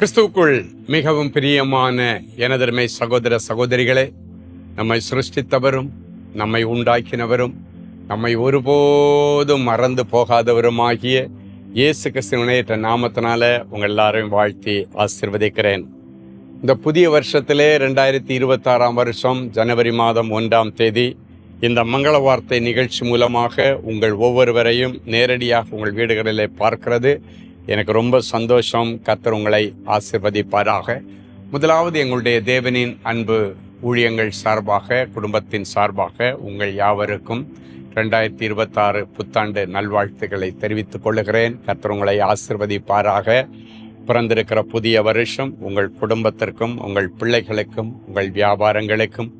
கிறிஸ்துவுக்குள் மிகவும் பிரியமான எனதருமை சகோதர சகோதரிகளே, நம்மை சிருஷ்டித்தவரும் நம்மை உண்டாக்கினவரும் நம்மை ஒருபோதும் மறந்து போகாதவருமாகிய இயேசு கிறிஸ்துவின் நாமத்தினால உங்கள் எல்லாரையும் வாழ்த்தி ஆசீர்வதிக்கிறேன். இந்த புதிய வருஷத்திலே 2026 வருஷம் ஜனவரி மாதம் 1ஆம் தேதி இந்த மங்கள வார்த்தை நிகழ்ச்சி மூலமாக உங்கள் ஒவ்வொருவரையும் நேரடியாக உங்கள் வீடுகளிலே பார்க்கிறது எனக்கு ரொம்ப சந்தோஷம். கர்த்தர் உங்களை ஆசீர்வதிப்பாராக. முதலாவது எங்களுடைய தேவனின் அன்பு ஊழியங்கள் சார்பாக, குடும்பத்தின் சார்பாக உங்கள் யாவருக்கும் 2026 புத்தாண்டு நல்வாழ்த்துக்களை தெரிவித்துக் கொள்கிறேன். கர்த்தர் உங்களை ஆசீர்வதிப்பாராக. பிறந்திருக்கிற புதிய வருஷம் உங்கள் குடும்பத்திற்கும், உங்கள் பிள்ளைகளுக்கும், உங்கள் வியாபாரங்களுக்கும்,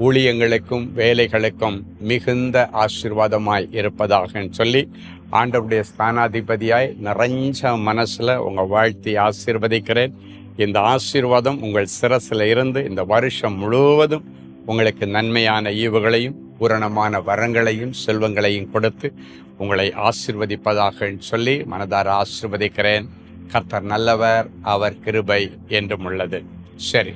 ஊழியங்களுக்கும், வேலைகளுக்கும் மிகுந்த ஆசீர்வாதமாய் இருப்பதாக சொல்லி ஆண்டவருடைய ஸ்தானாதிபதியாய் நிறைஞ்ச மனசில் உங்கள் வாழ்த்தி ஆசீர்வதிக்கிறேன். இந்த ஆசீர்வாதம் உங்கள் சிரசில் இருந்து இந்த வருஷம் முழுவதும் உங்களுக்கு நன்மையான ஈவுகளையும் பூரணமான வரங்களையும் செல்வங்களையும் கொடுத்து உங்களை ஆசீர்வதிப்பதாக சொல்லி மனதார ஆசீர்வதிக்கிறேன். கர்த்தர் நல்லவர், அவர் கிருபை என்றும் உள்ளது. சரி,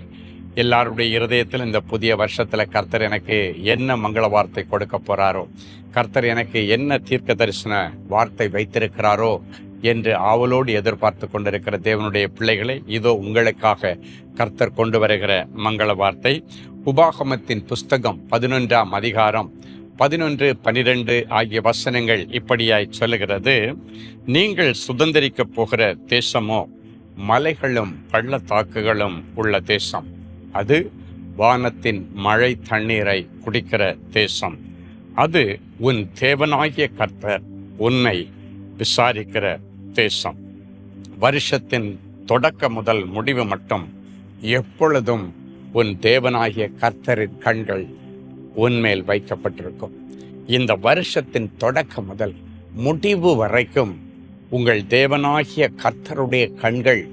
எல்லாருடைய இருதயத்தில் இந்த புதிய வருஷத்தில் கர்த்தர் எனக்கு என்ன மங்கள வார்த்தை கொடுக்க போகிறாரோ, கர்த்தர் எனக்கு என்ன தீர்க்க தரிசன வார்த்தை வைத்திருக்கிறாரோ என்று ஆவலோடு எதிர்பார்த்து கொண்டிருக்கிற தேவனுடைய பிள்ளைகளை, இதோ உங்களுக்காக கர்த்தர் கொண்டு வருகிற மங்கள வார்த்தை. உபாகமத்தின் புஸ்தகம் 11ஆம் அதிகாரம் 11, 12 ஆகிய வசனங்கள் இப்படியாய் சொல்லுகிறது. நீங்கள் சுதந்திரிக்கப் போகிற தேசமோ மலைகளும் பள்ளத்தாக்குகளும் உள்ள தேசம். அது வானத்தின் மழை தண்ணீரை குடிக்கிற தேசம். அது உன் தேவனாகிய கர்த்தர் உன்னை விசாரிக்கிற தேசம். வருஷத்தின் தொடக்க முதல் முடிவு மட்டும் எப்பொழுதும் உன் தேவனாகிய கர்த்தரின் கண்கள் உன்மேல் வைக்கப்பட்டிருக்கும். இந்த வருஷத்தின் தொடக்க முதல் முடிவு வரைக்கும் உங்கள் தேவனாகிய கர்த்தருடைய கண்கள்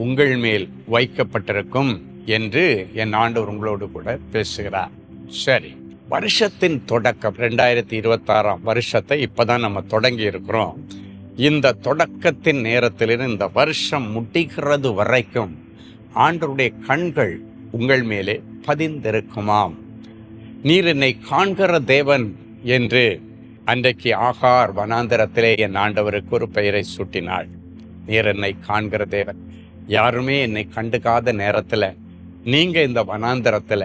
உங்கள் மேல் வைக்கப்பட்டிருக்கும் என்று என் ஆண்டவர் உங்களோடு கூட பேசுகிறார். சரி, வருஷத்தின் தொடக்கம் 2026 வருஷத்தை இப்போதான் நம்ம தொடங்கி இருக்கிறோம். இந்த தொடக்கத்தின் நேரத்திலிருந்து இந்த வருஷம் முடிகிறது வரைக்கும் ஆண்டவருடைய கண்கள் உங்கள் மேலே பதிந்திருக்குமாம். நீர் என்னை காண்கிற தேவன் என்று அன்றைக்கு ஆகார் வனாந்தரத்திலே என் ஆண்டவருக்கு ஒரு பெயரை சூட்டினாள். நீர் என்னை காண்கிற தேவன். யாருமே என்னை கண்டுக்காத நேரத்தில் நீங்க இந்த வனாந்தரத்தில்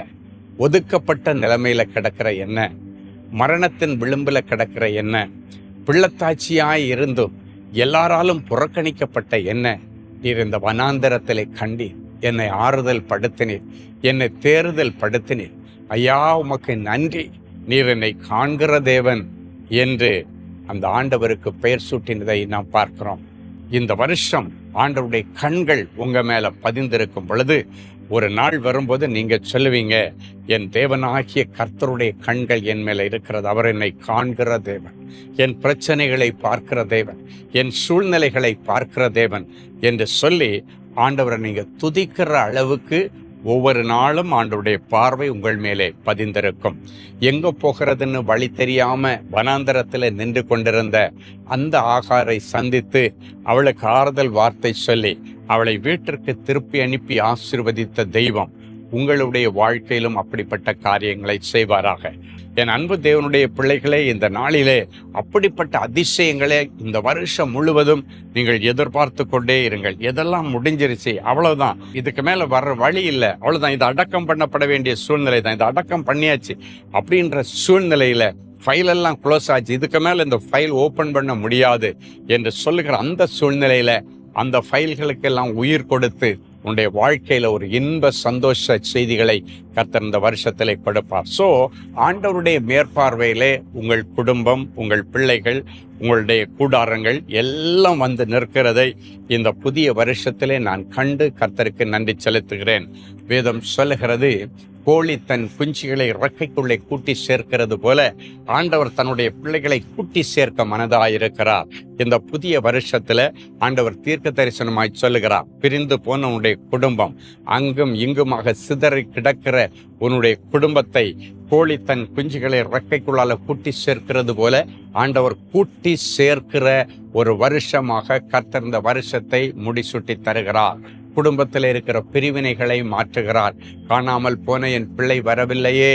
ஒதுக்கப்பட்ட நிலைமையில கிடக்கிற என்ன, மரணத்தின் விளிம்புல கிடக்கிற என்ன, பிள்ளத்தாட்சியாய் இருந்தும் எல்லாராலும் புறக்கணிக்கப்பட்ட என்ன, நீர் இந்த வனாந்தரத்திலே கண்டீர், என்னை ஆறுதல் படுத்தினீர், என்னை தேறுதல் படுத்தினீர். ஐயா, உமக்கு நன்றி, நீர் என்னை காண்கிற தேவன் என்று அந்த ஆண்டவருக்கு பெயர் சூட்டினதை நாம் பார்க்கிறோம். இந்த வருஷம் ஆண்டவருடைய கண்கள் உங்க மேல பதிந்திருக்கும் பொழுது ஒரு நாள் வரும்போது நீங்க சொல்லுவீங்க, என் தேவனாகிய கர்த்தருடைய கண்கள் என் மேல இருக்கிறது, அவர் என்னை காண்கிற தேவன், என் பிரச்சனைகளை பார்க்கிற தேவன், என் சூழ்நிலைகளை பார்க்கிற தேவன் என்று சொல்லி ஆண்டவரை நீங்க துதிக்கிற அளவுக்கு ஒவ்வொரு நாளும் ஆண்டவருடைய பார்வை உங்கள் மேலே பதிந்திருக்கும். எங்க போகிறதுன்னு வழி தெரியாம வனாந்தரத்தில் நின்று கொண்டிருந்த அந்த ஆகாரை சந்தித்து அவளுக்கு ஆறுதல் வார்த்தை சொல்லி அவளை வீட்டிற்கு திருப்பி அனுப்பி ஆசீர்வதித்த தெய்வம் உங்களுடைய வாழ்க்கையிலும் அப்படிப்பட்ட காரியங்களை செய்வாராக. என் அன்பு தேவனுடைய பிள்ளைகளே, இந்த நாளிலே அப்படிப்பட்ட அதிசயங்களே இந்த வருஷம் முழுவதும் நீங்கள் எதிர்பார்த்து கொண்டே இருங்கள். எதெல்லாம் முடிஞ்சிருச்சு, அவ்வளவுதான், இதுக்கு மேல வர்ற வழி இல்லை, அவ்வளவுதான், இது அடக்கம் பண்ணப்பட வேண்டிய சூழ்நிலை தான், இது அடக்கம் பண்ணியாச்சு அப்படின்ற சூழ்நிலையில ஃபைல் எல்லாம் க்ளோஸ் ஆச்சு, இதுக்கு மேல இந்த ஃபைல் ஓபன் பண்ண முடியாது என்று சொல்லுகிற அந்த சூழ்நிலையில அந்த ஃபைல்களுக்கெல்லாம் உயிர் கொடுத்து உன்னுடைய வாழ்க்கையில ஒரு இன்ப சந்தோஷ செய்திகளை கர்த்தர் இந்த வருஷத்திலே கொடுப்பார். ஸோ ஆண்டவருடைய மேற்பார்வையிலே உங்கள் குடும்பம், உங்கள் பிள்ளைகள், உங்களுடைய கூடாரங்கள் எல்லாம் வந்து நிற்கிறதை இந்த புதிய வருஷத்திலே நான் கண்டு கர்த்தருக்கு நன்றி செலுத்துகிறேன். வேதம் சொல்லுகிறது, கோழி தன் குஞ்சுகளை இறக்கைக்குள்ளே கூட்டி சேர்க்கிறது போல ஆண்டவர் தன்னுடைய பிள்ளைகளை கூட்டி சேர்க்க மனதாயிருக்கிறார். இந்த புதிய வருஷத்துல ஆண்டவர் தீர்க்க தரிசனமாய் சொல்லுகிறார், பிரிந்து போன உன்னுடைய குடும்பம், அங்கும் இங்குமாக சிதறி கிடக்கிற உன்னுடைய குடும்பத்தை கோழி தன் குஞ்சுகளை இறக்கைக்குள்ளால கூட்டி சேர்க்கிறது போல ஆண்டவர் கூட்டி சேர்க்கிற ஒரு வருஷமாக கர்த்தர் இந்த வருஷத்தை முடிசூட்டி தருகிறார். குடும்பத்தில் இருக்கிற பிரிவினைகளை மாற்றுகிறார். காணாமல் போன என் பிள்ளை வரவில்லையே,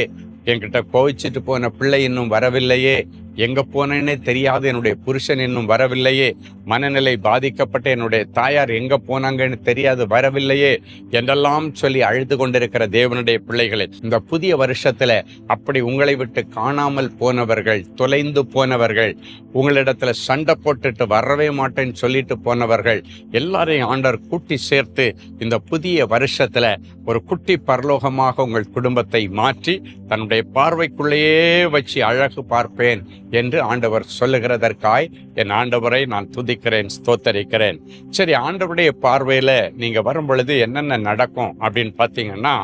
என்கிட்ட கோவிச்சிட்டு போன பிள்ளை இன்னும் வரவில்லையே, எங்க போனேன்னே தெரியாது என்னுடைய புருஷன் இன்னும் வரவில்லையே, மனநிலை பாதிக்கப்பட்ட என்னுடைய தாயார் எங்க போனாங்கன்னு தெரியாது வரவில்லையே என்றெல்லாம் சொல்லி அழுது கொண்டிருக்கிற தேவனுடைய பிள்ளைகளே, இந்த புதிய வருஷத்துல அப்படி உங்களை விட்டு காணாமல் போனவர்கள், தொலைந்து போனவர்கள், உங்களிடத்துல சண்டை போட்டுட்டு வரவே மாட்டேன்னு சொல்லிட்டு போனவர்கள் எல்லாரையும் ஆண்டவர் கூட்டி சேர்த்து இந்த புதிய வருஷத்துல ஒரு குட்டி பரலோகமாக உங்கள் குடும்பத்தை மாற்றி தன்னுடைய பார்வைக்குள்ளேயே வச்சு அழகு பார்ப்பேன் என்று ஆண்டவர் சொல்லுகிறதற்காய் என் ஆண்டவரை நான் துதிக்கிறேன், ஸ்தோத்தரிக்கிறேன். சரி, ஆண்டவருடைய பார்வையில நீங்க வரும் பொழுது என்னென்ன நடக்கும் அப்படின்னு பார்த்தீங்கன்னா,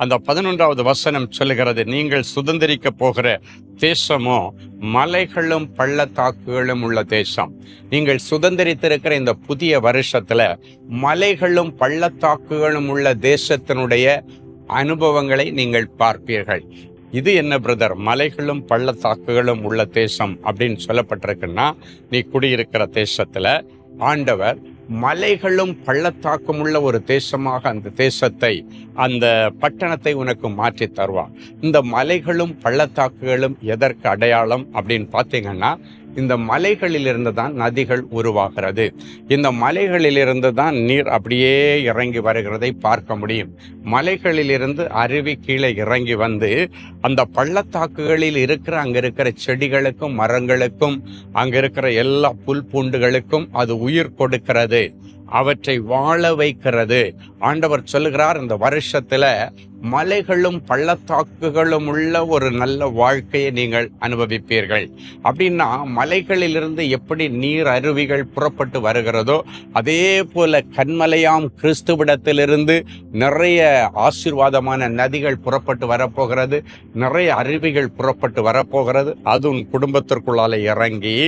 அந்த 11வது வசனம் சொல்லுகிறது, நீங்கள் சுதந்திரிக்க போகிற தேசமோ மலைகளும் பள்ளத்தாக்குகளும் உள்ள தேசம். நீங்கள் சுதந்திரித்திருக்கிற இந்த புதிய வருஷத்துல மலைகளும் பள்ளத்தாக்குகளும் உள்ள தேசத்தினுடைய அனுபவங்களை நீங்கள் பார்ப்பீர்கள். இது என்ன பிரதர், மலைகளும் பள்ளத்தாக்குகளும் உள்ள தேசம் அப்படின்னு சொல்லப்பட்டிருக்குன்னா, நீ குடியிருக்கிற தேசத்துல ஆண்டவர் மலைகளும் பள்ளத்தாக்கும் உள்ள ஒரு தேசமாக அந்த தேசத்தை, அந்த பட்டணத்தை உனக்கு மாற்றி தருவார். இந்த மலைகளும் பள்ளத்தாக்குகளும் எதற்கு அடையாளம் அப்படின்னு பார்த்தீங்கன்னா, இந்த மலைகளிலிருந்து தான் நதிகள் உருவாகிறது. இந்த மலைகளிலிருந்து தான் நீர் அப்படியே இறங்கி வருகிறதை பார்க்க முடியும். மலைகளிலிருந்து அருவி கீழே இறங்கி வந்து அந்த பள்ளத்தாக்குகளில் இருக்கிற அங்க இருக்கிற செடிகளுக்கும் மரங்களுக்கும் அங்க இருக்கிற எல்லா புல் பூண்டுகளுக்கும் அது உயிர் கொடுக்கிறது, அவற்றை வாழ வைக்கிறது. ஆண்டவர் சொல்லுகிறார், இந்த வருஷத்துல மலைகளும் பள்ளத்தாக்குகளும் உள்ள ஒரு நல்ல வாழ்க்கையை நீங்கள் அனுபவிப்பீர்கள். அப்படின்னா மலைகளிலிருந்து எப்படி நீர் அருவிகள் புறப்பட்டு வருகிறதோ, அதே போல கண்மலையாம் கிறிஸ்துவிடத்திலிருந்து நிறைய ஆசீர்வாதமான நதிகள் புறப்பட்டு வரப்போகிறது, நிறைய அருவிகள் புறப்பட்டு வரப்போகிறது. அது உன் குடும்பத்திற்குள்ளால இறங்கி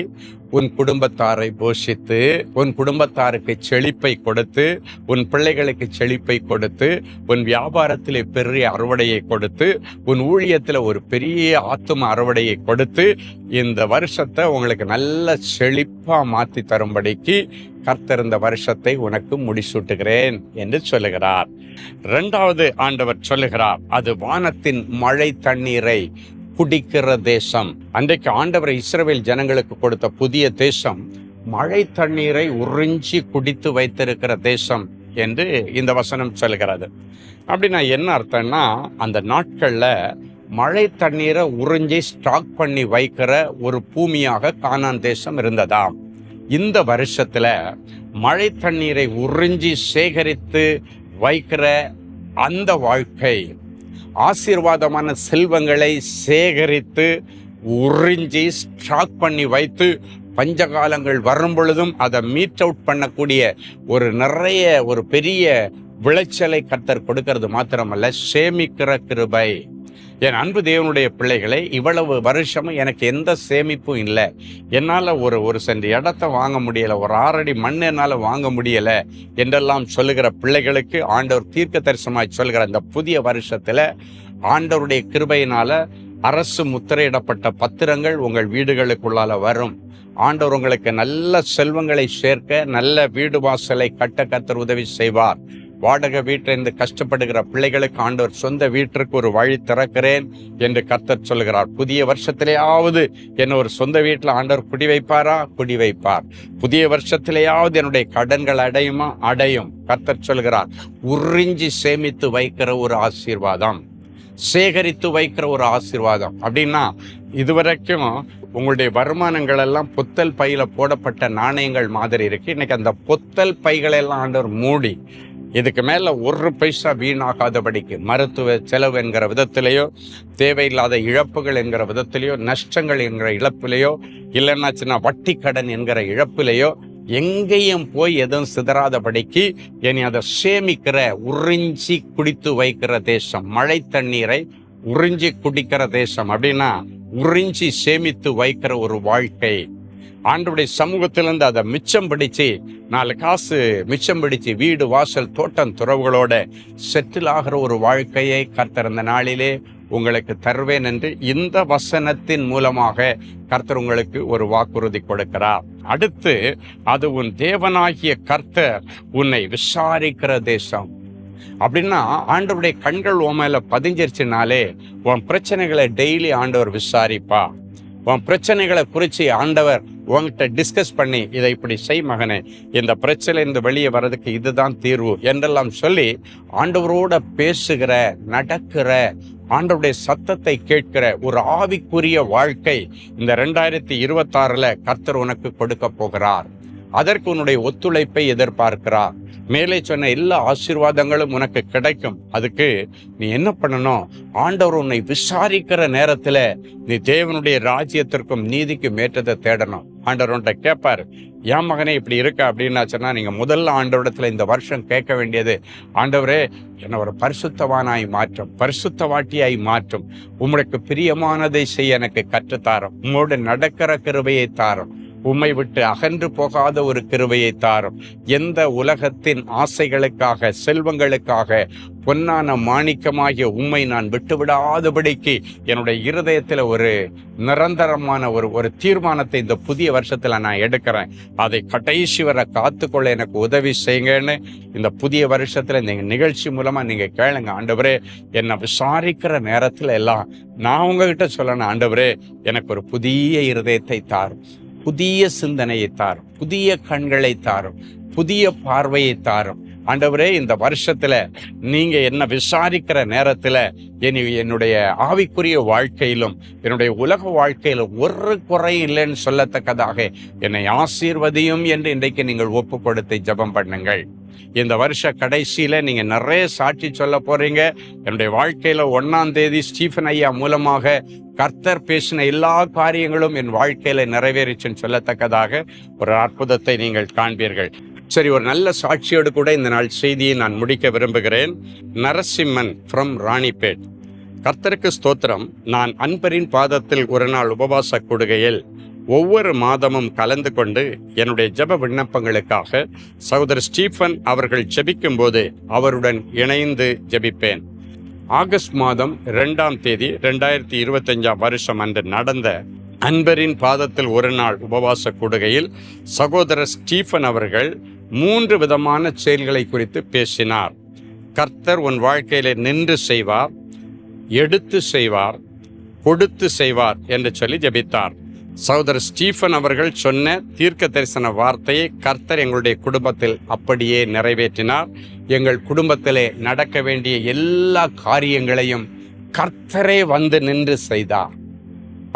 உன் குடும்பத்தாரை போஷித்து, உன் குடும்பத்தாருக்கு செழிப்பை கொடுத்து, உன் பிள்ளைகளுக்கு செழிப்பை கொடுத்து, உன் வியாபாரத்திலே பெரிய அறுவடையை கொடுத்து, உன் ஊழியத்தில் ஒரு பெரிய ஆத்தும அறுவடையை கொடுத்து, இந்த வருஷத்தை உங்களுக்கு நல்ல செழிப்பா மாற்றி தரும்படிக்கு கர்த்தர் இந்த வருஷத்தை உனக்கு முடிசூட்டுகிறேன் என்று சொல்லுகிறார். 2வது ஆண்டவர் சொல்லுகிறார், அது வானத்தின் மழை தண்ணீரை குடிக்கிற தேசம். அன்றைக்கு ஆண்டவர் இஸ்ரவேல் ஜனங்களுக்கு கொடுத்த புதிய தேசம் மழை தண்ணீரை உறிஞ்சி குடித்து வைத்திருக்கிற தேசம் என்று இந்த வசனம் சொல்கிறது. அப்படின்னா என்ன அர்த்தம்னா, அந்த நாட்கள்ல மழை தண்ணீரை உறிஞ்சி ஸ்டாக் பண்ணி வைக்கிற ஒரு பூமியாக கானான் தேசம் இருந்ததாம். இந்த வருஷத்துல மழை தண்ணீரை உறிஞ்சி சேகரித்து வைக்கிற அந்த வாழ்க்கை, ஆசீர்வாதமான செல்வங்களை சேகரித்து உறிஞ்சி ஸ்டாக் பண்ணி வைத்து பஞ்சகாலங்கள் வரும் பொழுதும் அதை மீட் அவுட் பண்ணக்கூடிய ஒரு பெரிய விளைச்சலை கர்த்தர் கொடுக்கிறது மாத்திரமல்ல, சேமிக்கிற கிருபை. என் அன்பு தேவனுடைய பிள்ளைகளை, இவ்வளவு வருஷமும் எனக்கு எந்த சேமிப்பும் இல்லை, என்னால் ஒரு சென்ட் இடத்தை வாங்க முடியலை, ஒரு 6 அடி மண் என்னால் வாங்க முடியலை என்றெல்லாம் சொல்லுகிற பிள்ளைகளுக்கு ஆண்டவர் தீர்க்க தரிசனமாய் சொல்கிற இந்த புதிய வருஷத்தில் ஆண்டவருடைய கிருபையினால அரசு முத்திரையிடப்பட்ட பத்திரங்கள் உங்கள் வீடுகளுக்குள்ளால வரும். ஆண்டவர் உங்களுக்கு நல்ல செல்வங்களை சேர்க்க, நல்ல வீடு வாசலை கட்ட கர்த்தர் உதவி செய்வார். வாடகை வீட்டிலிருந்து கஷ்டப்படுகிற பிள்ளைகளுக்கு ஆண்டவர் சொந்த வீட்டிற்கு ஒரு வழி திறக்கிறேன் என்று கர்த்தர் சொல்கிறார். புதிய வருஷத்திலேயாவது என்ன ஒரு சொந்த வீட்டில் ஆண்டவர் குடி வைப்பாரா? குடி வைப்பார். புதிய வருஷத்திலேயாவது என்னுடைய கடன்கள் அடையுமா? அடையும். கர்த்தர் சொல்கிறார், உறிஞ்சி சேமித்து வைக்கிற ஒரு ஆசீர்வாதம், சேகரித்து வைக்கிற ஒரு ஆசீர்வாதம். அப்படின்னா இதுவரைக்கும் உங்களுடைய வருமானங்கள் எல்லாம் பொத்தல் பையில போடப்பட்ட நாணயங்கள் மாதிரி இருக்கு. இன்னைக்கு அந்த பொத்தல் பைகளை எல்லாம் ஆண்டவர் மூடி, இதுக்கு மேல 1 பைசா வீணாகாதபடிக்கு மருத்துவ செலவு என்கிற விதத்திலேயோ, தேவையில்லாத இழப்புகள் என்கிற விதத்திலேயோ, நஷ்டங்கள் என்கிற இழப்பிலேயோ, இல்லைன்னாச்சுன்னா வட்டி கடன் என்கிற இழப்பிலேயோ எங்கேயும் போய் எதுவும் சிதறாதபடிக்கு இனி அதை சேமிக்கிற, உறிஞ்சி குடித்து வைக்கிற தேசம், மழை தண்ணீரை உறிஞ்சி குடிக்கிற தேசம். அப்படின்னா உறிஞ்சி சேமித்து வைக்கிற ஒரு வாழ்க்கை. ஆண்டவருடைய சமூகத்திலிருந்து அதை மிச்சம் பிடிச்சு 4 காசு மிச்சம் பிடிச்சு வீடு வாசல் தோட்டம் துறவுகளோட செட்டில் ஆகிற ஒரு வாழ்க்கையை கர்த்தர் இந்த நாளிலே உங்களுக்கு தருவேன் என்று இந்த வசனத்தின் மூலமாக கர்த்தர் உங்களுக்கு ஒரு வாக்குறுதி கொடுக்கிறார். அடுத்து, அது உன் தேவனாகிய கர்த்தர் உன்னை விசாரிக்கிற தேசம். அப்படின்னா ஆண்டவருடைய கண்கள் உன் மேல பதிஞ்சிருச்சுனாலே உன் பிரச்சனைகளை டெய்லி ஆண்டவர் விசாரிப்பா. உன் பிரச்சனைகளை குறித்து ஆண்டவர் உங்ககிட்ட டிஸ்கஸ் பண்ணி, இதை இப்படி செய் மகனே, இந்த பிரச்சனையிலிருந்து வெளியே வர்றதுக்கு இதுதான் தீர்வு என்றெல்லாம் சொல்லி ஆண்டவரோட பேசுகிற, நடக்கிற, ஆண்டவருடைய சத்தத்தை கேட்கிற ஒரு ஆவிக்குரிய வாழ்க்கை இந்த 2026 கர்த்தர் உனக்கு கொடுக்க போகிறார். அதற்கு உன்னுடைய ஒத்துழைப்பை எதிர்பார்க்கிறார். மேலே சொன்ன எல்லா ஆசீர்வாதங்களும் உனக்கு கிடைக்கும். அதுக்கு நீ என்ன பண்ணணும்? ஆண்டவர் உன்னை விசாரிக்கிற நேரத்துல நீ தேவனுடைய ராஜ்யத்திற்கும் நீதிக்கும் ஏற்றத்தை தேடணும். ஆண்டவர் உன்கிட்ட கேட்பாரு, என் மகனே இப்படி இருக்க அப்படின்னா சொன்னா, நீங்க முதல்ல ஆண்டவரிடத்துல இந்த வருஷம் கேட்க வேண்டியது, ஆண்டவரே என்னை ஒரு பரிசுத்தவானாய் மாற்றும், பரிசுத்தவாட்டியாய் மாற்றும், உம்முடைய பிரியமானதை செய்ய எனக்கு கற்றுத்தாரும், உம்மோடு நடக்கிற கிருபையை தாரும், உம்மை விட்டு அகன்று போகாத ஒரு கிருபையை தாரும். எந்த உலகத்தின் ஆசைகளுக்காக, செல்வங்களுக்காக, பொன்னான மாணிக்கமாகிய உம்மை நான் விட்டுவிடாதபடிக்கு என்னுடைய இருதயத்தில் ஒரு நிரந்தரமான ஒரு தீர்மானத்தை இந்த புதிய வருஷத்துல நான் எடுக்கிறேன். அதை கடைசி வரை காத்துக்கொள்ள எனக்கு உதவி செய்யுங்கன்னு இந்த புதிய வருஷத்துல இந்த நிகழ்ச்சி மூலமா நீங்க கேளுங்க. ஆண்டவரே, என்னை விசாரிக்கிற நேரத்துல எல்லாம் நான் உங்ககிட்ட சொல்லணும், ஆண்டவரே எனக்கு ஒரு புதிய இருதயத்தை தாரும், புதிய சிந்தனையை தாரும், புதிய கண்களை தாரும், புதிய பார்வையை தாரும். ஆண்டவரே, இந்த வருஷத்துல நீங்க என்ன விசாரிக்கிற நேரத்துல என்னுடைய ஆவிக்குரிய வாழ்க்கையிலும் என்னுடைய உலக வாழ்க்கையிலும் ஒரு குறை இல்லைன்னு சொல்லத்தக்கதாக என்னை ஆசீர்வதியும் என்று இன்றைக்கு நீங்கள் ஒப்பு கொடுத்து ஜெபம் பண்ணுங்கள். இந்த வருஷ கடைசியில நீங்க நிறைய சாட்சி சொல்ல போறீங்க. என்னுடைய வாழ்க்கையில 1ஆம் தேதி ஸ்டீஃபன் ஐயா மூலமாக கர்த்தர் பேசின எல்லா காரியங்களும் என் வாழ்க்கையில நிறைவேறிச்சுன்னு சொல்லத்தக்கதாக ஒரு அற்புதத்தை நீங்கள் காண்பீர்கள். சரி, ஒரு நல்ல சாட்சியோடு கூட இந்த நாள் செய்தியை நான் முடிக்க விரும்புகிறேன். நரசிம்மன் ஃப்ரம் ராணிப்பேட். கர்த்தருக்கு ஸ்தோத்திரம். நான் அன்பரின் பாதத்தில் ஒரு நாள் உபவாச கூடுகையில் ஒவ்வொரு மாதமும் கலந்து கொண்டு என்னுடைய ஜெப விண்ணப்பங்களுக்காக சகோதரர் ஸ்டீஃபன் அவர்கள் ஜெபிக்கும் போது அவருடன் இணைந்து ஜெபிப்பேன். ஆகஸ்ட் மாதம் 2ஆம் தேதி 2025 வருஷம் அன்று நடந்த அன்பரின் பாதத்தில் ஒரு நாள் உபவாச கூடுகையில் சகோதரர் ஸ்டீஃபன் அவர்கள் 3 விதமான செயல்களை குறித்து பேசினார். கர்த்தர் உன் வாழ்க்கையில நின்று செய்வார், எடுத்து செய்வார், கொடுத்து செய்வார் என்று சொல்லி ஜெபித்தார். சகோதரர் ஸ்டீஃபன் அவர்கள் சொன்ன தீர்க்க தரிசன வார்த்தையை கர்த்தர் எங்களுடைய குடும்பத்தில் அப்படியே நிறைவேற்றினார். எங்கள் குடும்பத்திலே நடக்க வேண்டிய எல்லா காரியங்களையும் கர்த்தரே வந்து நின்று செய்தார்.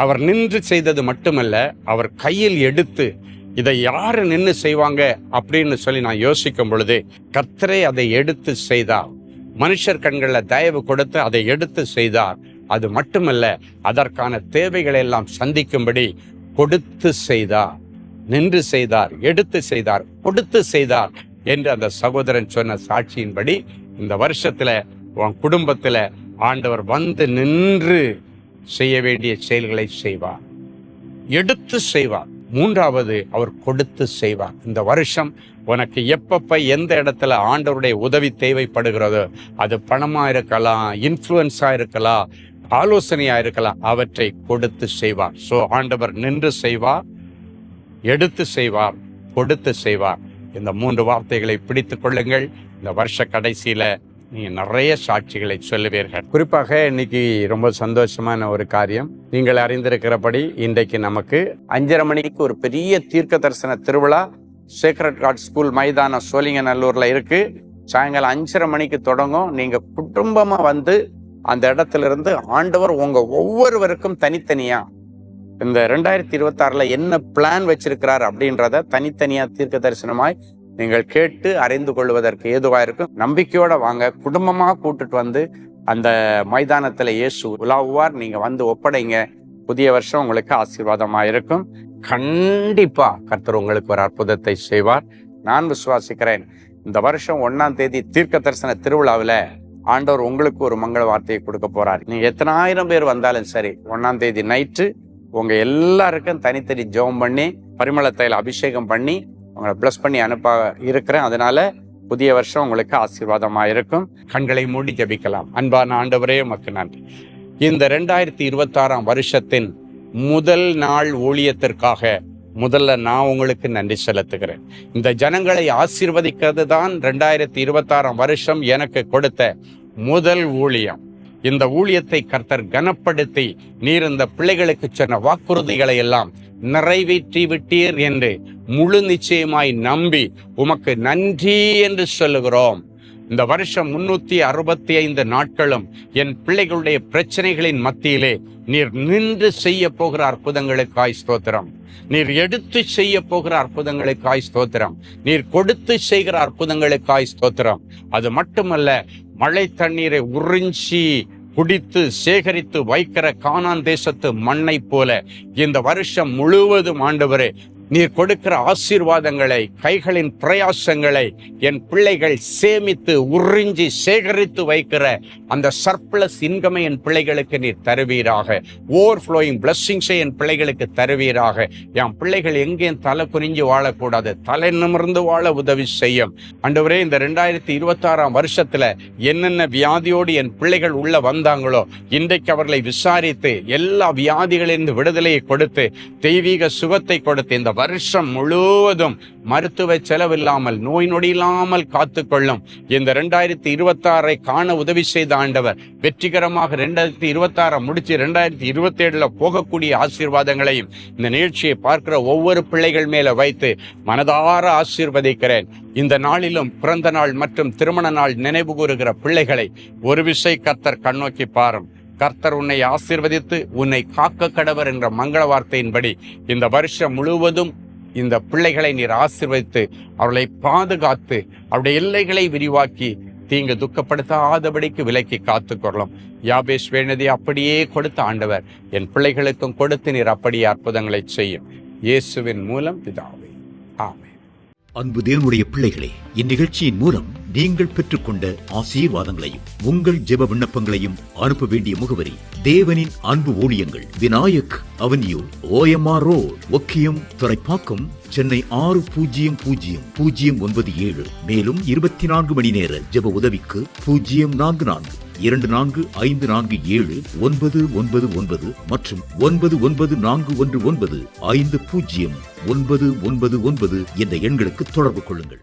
அவர் நின்று செய்தது மட்டுமல்ல, அவர் கையில் எடுத்து இதை யாரு நின்று செய்வாங்க அப்படின்னு சொல்லி நான் யோசிக்கும் பொழுது கர்த்தரே அதை எடுத்து செய்தார். மனுஷர் கண்களில் தயவு கொடுத்து அதை எடுத்து செய்தார். அது மட்டுமல்ல, அதற்கான தேவைகளை எல்லாம் சந்திக்கும்படி கொடுத்து செய்தார். நின்று செய்தார், எடுத்து செய்தார், கொடுத்து செய்தார் என்று அந்த சகோதரன் சொன்ன சாட்சியின்படி இந்த வருஷத்துல உன் குடும்பத்துல ஆண்டவர் வந்து நின்று செய்ய வேண்டிய செயல்களை செய்வார், எடுத்து செய்வார். 3வது, அவர் கொடுத்து செய்வார். இந்த வருஷம் உனக்கு எப்பப்ப எந்த இடத்துல ஆண்டவருடைய உதவி தேவைப்படுகிறதோ, அது பணமா இருக்கலாம், இன்ஃப்ளூயன்ஸா இருக்கலாம், ஆலோசனையா இருக்கலாம், அவற்றை கொடுத்து செய்வார். சோ ஆண்டவர் நின்று செய்வார், எடுத்து செய்வார், கொடுத்து செய்வார். இந்த 3 வார்த்தைகளை பிடித்துக் கொள்ளுங்கள். இந்த வருஷ கடைசியில நீங்க நிறைய சாட்சிகளை சொல்லுவீர்கள். குறிப்பாக இன்னைக்கு ரொம்ப சந்தோஷமான ஒரு காரியம். நீங்கள் அறிந்திருக்கிறபடி இன்றைக்கு நமக்கு 5:30 மணிக்கு ஒரு பெரிய தீர்க்க தரிசன திருவிழா சேக்ரட் கார்ட் ஸ்கூல் மைதானம் சோழிங்கநல்லூர்ல இருக்கு. சாயங்காலம் 5:30 மணிக்கு தொடங்கும். நீங்க குடும்பமா வந்து அந்த இடத்துல இருந்து ஆண்டவர் உங்க ஒவ்வொருவருக்கும் தனித்தனியா இந்த 2026 என்ன பிளான் வச்சிருக்கிறார் அப்படின்றத தனித்தனியா தீர்க்க தரிசனமாய் நீங்கள் கேட்டு அறிந்து கொள்வதற்கு ஏதுவா இருக்கும். நம்பிக்கையோட வாங்க, குடும்பமா கூட்டுட்டு வந்து அந்த மைதானத்துல இயேசு உலாவுவார். நீங்க வந்து ஒப்படைங்க. புதிய வருஷம் உங்களுக்கு ஆசீர்வாதமா இருக்கும். கண்டிப்பா கர்த்தர் உங்களுக்கு ஒரு அற்புதத்தை செய்வார். நான் விசுவாசிக்கிறேன். இந்த வருஷம் 1ஆம் தேதி தீர்க்க தரிசன திருவிழாவில் ஆண்டவர் உங்களுக்கு ஒரு மங்கள வார்த்தையை கொடுக்க போறார். நீங்க எத்தனாயிரம் பேர் வந்தாலும் சரி, 1ஆம் தேதி நைட்டு உங்க எல்லாருக்கும் தனித்தனி ஜெபம் பண்ணி பரிமள தைல அபிஷேகம் பண்ணி உங்களை பிளஸ் பண்ணி அனுப்ப இருக்கிறேன். அதனால புதிய வருஷம் உங்களுக்கு ஆசீர்வாதமா இருக்கும். கண்களை மூடி ஜெபிக்கலாம். அன்பான ஆண்டவரே, உமக்கு நன்றி. இந்த 2026 வருஷத்தின் முதல் நாள் ஊழியத்திற்காக முதல்ல நான் உங்களுக்கு நன்றி செலுத்துகிறேன். இந்த ஜனங்களை ஆசீர்வதிக்கிறது தான் 2026 வருஷம் எனக்கு கொடுத்த முதல் ஊழியம். இந்த ஊழியத்தை கர்த்தர் கனப்படுத்தி நீர் இந்த பிள்ளைகளுக்கு சொன்ன வாக்குறுதிகளை எல்லாம் நிறைவேற்றி விட்டீர் என்று முழு நிச்சயமாய் நம்பி உமக்கு நன்றி என்று சொல்லுகிறோம். இந்த வருஷம் 365 நாட்களும் என் பிள்ளைகளுடைய பிரச்சனைகளின் மத்தியிலே நீர் நின்று செய்ய போகிற அற்புதங்களுக்காய் ஸ்தோத்திரம். நீர் எடுத்து செய்ய போகிற அற்புதங்களுக்காய் ஸ்தோத்திரம். நீர் கொடுத்து செய்கிற அற்புதங்களுக்காய் ஸ்தோத்திரம். அது மட்டுமல்ல, மழை தண்ணீரை உறிஞ்சி குடித்து சேகரித்து வைக்கிற கானான் தேசத்து மண்ணை போல இந்த வருஷம் முழுவதும் ஆண்டவரே நீர் கொடுக்கிற ஆசீர்வாதங்களை, கைகளின் பிரயாசங்களை என் பிள்ளைகள் சேமித்து உறிஞ்சி சேகரித்து வைக்கிற அந்த சர்ப்ளஸ் இன்கமை என் பிள்ளைகளுக்கு நீர் தருவீராக. ஓவர்ஃப்ளோயிங் பிளஸ்ஸிங்ஸை என் பிள்ளைகளுக்கு தருவீராக. என் பிள்ளைகள் எங்கேயும் தலை குனிஞ்சு வாழக்கூடாது, தலை நிமிர்ந்து வாழ உதவி செய்யும் ஆண்டவரே. இந்த 2026 வருஷத்துல என்னென்ன வியாதியோடு என் பிள்ளைகள் உள்ள வந்தாங்களோ இன்றைக்கு அவர்களை விசாரித்து எல்லா வியாதிகளிலிருந்து விடுதலையை கொடுத்து தெய்வீக சுகத்தை கொடுத்து இந்த வருஷம் முழுவதும் மருத்துவ செலவில்லாமல் நோய் நொடி இல்லாமல் காத்துக்கொள்ளும். இந்த 2026 காண உதவி செய்த ஆண்டவர் வெற்றிகரமாக 2026 முடிச்சு 2027 போகக்கூடிய ஆசீர்வாதங்களையும் இந்த நிகழ்ச்சியை பார்க்கிற ஒவ்வொரு பிள்ளைகள் மேல வைத்து மனதார ஆசீர்வதிக்கிறேன். இந்த நாளிலும் பிறந்த நாள் மற்றும் திருமண நாள் நினைவு கூறுகிற பிள்ளைகளை ஒரு விசை கர்த்தர் கண்ணோக்கி பாரும். கர்த்தர் உன்னை ஆசீர்வதித்து உன்னை காக்க கடவர் என்ற மங்கள வார்த்தையின்படி இந்த வருஷம் முழுவதும் இந்த பிள்ளைகளை நீர் ஆசீர்வதித்து அவர்களை பாதுகாத்து அவருடைய எல்லைகளை விரிவாக்கி தீங்கு துக்கப்படுத்தாதபடிக்கு விலக்கி காத்துக்கொள்ளும். யாபேஸ் வேண்டியதை அப்படியே கொடுத்த ஆண்டவர் என் பிள்ளைகளுக்கும் கொடுத்து நீர் அப்படியே அற்புதங்களை செய்யும். இயேசுவின் மூலம் பிதாவே, ஆமென். அன்பு தேவனுடைய பிள்ளைகளே, இந்நிகழ்ச்சியின் மூலம் நீங்கள் பெற்றுக்கொண்ட ஆசீர்வாதங்களையும் உங்கள் ஜெப விண்ணப்பங்களையும் அனுப்ப வேண்டிய முகவரி: தேவனின் அன்பு ஊழியங்கள், Vinayak avenue, OMR road, Okkiyam, Thoraipakkam, Chennai 600097. மேலும் 24 மணி நேர ஜெப உதவிக்கு 044-2454-7-999 மற்றும் 9941150999 என்ற எண்களுக்கு தொடர்பு கொள்ளுங்கள்.